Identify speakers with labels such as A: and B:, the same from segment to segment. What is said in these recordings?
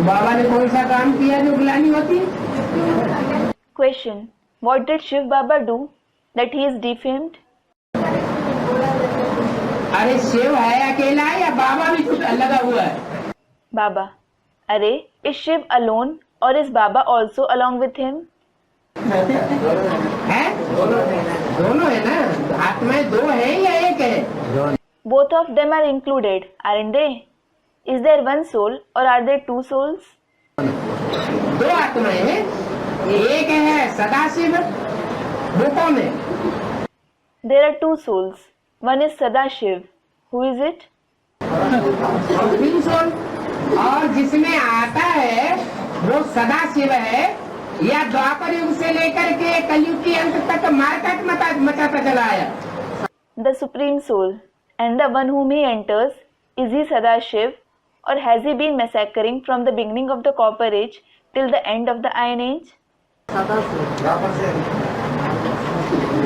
A: तो बाबा ने कौन सा काम किया जो ग्लानि होती?
B: Question. What did Shiv Baba do that he is defamed?
A: अरे शिव है अकेला या बाबा भी कुछ लगा हुआ है?
B: Baba. Arey, is Shiv alone or is Baba also along with him?
A: है? दोनों है ना? आत्माएं दो है या एक है?
B: Both of them are included, aren't they? Is there one soul or are there two souls?
A: दो आत्माएं हैं, एक है सदाशिव, वो कौन है?
B: There are two souls. One is Sadashiv. Who is it?
A: Supreme soul. और जिसमें आता है वो सदाशिव है या द्वापर युग से लेकर के कलयुग के अंत तक मारकाट मचाता चला आया?
B: The Supreme Soul. And the one whom he enters, is he Sadashiv or has he been massacring from the beginning of the Copper Age till the end of the Iron Age?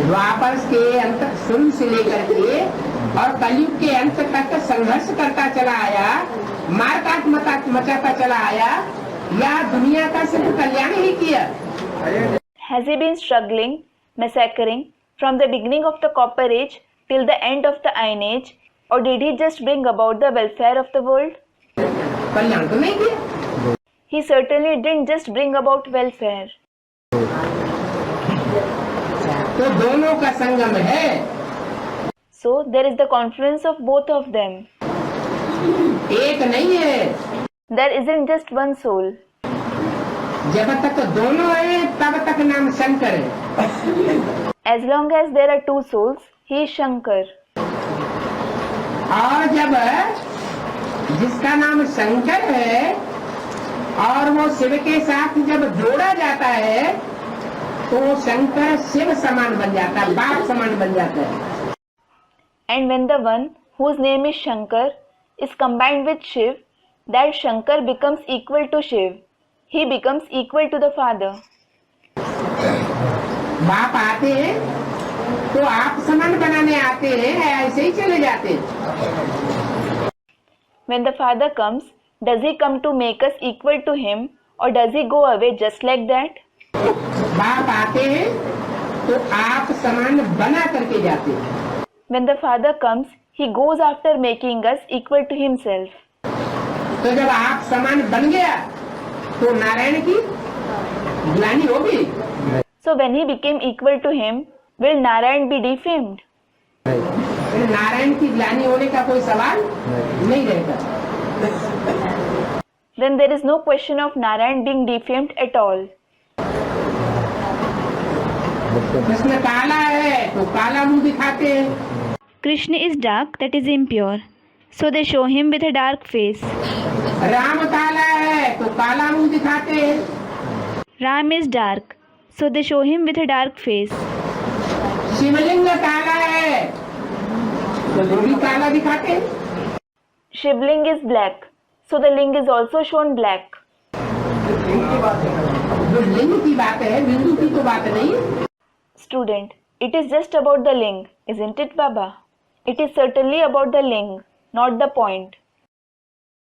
A: द्वापर के अंत शुरू से लेकर के और कलयुग के अंत तक संघर्ष करता चला आया, मारकाट मचाता चला आया, या दुनिया का सिर्फ कल्याण ही किया?
B: Has he been struggling, massacring from the beginning of the Copper Age till the end of the Iron Age, or did he just bring about the welfare of the world?
A: कल्याण तो नहीं किया।
B: He certainly didn't just bring about welfare.
A: तो दोनों का संगम है।
B: So there is the confluence of both of them.
A: एक नहीं है।
B: There isn't just one soul.
A: जब तक दोनों है तब तक नाम शंकर है।
B: As long as there are two souls, he is Shankar.
A: और जब जिसका नाम शंकर है और वो शिव के साथ जब जोड़ा जाता है तो शंकर शिव समान बन जाता है, बाप समान बन जाता है।
B: And when the one whose name is Shankar is combined with Shiv, that Shankar becomes equal to Shiv. He becomes equal to the Father.
A: बाप आते हैं तो आप समान बनाने आते हैं, ऐसे ही चले जाते हैं?
B: When the Father comes, does he come to make us equal to him or does he go away just like that?
A: बाप आते हैं तो आप समान बना करके जाते हैं।
B: When the Father comes, he goes after making us equal to himself.
A: तो जब आप समान बन गया तो नारायण की ग्लानि होगी।
B: So when he became equal to him, will Narayan be defamed?
A: Narayan की ग्लानि होने का कोई सवाल नहीं रहता।
B: Then there is no question of Narayan being defamed at all.
A: Krishna काला है तो काला मुंह दिखाते हैं।
B: Krishna is dark, that is impure. So they show him with a dark face.
A: Ram काला है तो काला मुंह दिखाते हैं।
B: Ram is dark, so they show him with a dark face.
A: शिवलिंग काला है तो वो भी काला दिखाते हैं।
B: Shivling is black, so the ling is also shown black.
A: जो लिंग की बात है, बिंदु की तो बात नहीं।
B: Student, it is just about the ling, isn't it, Baba? It is certainly about the ling, not the point.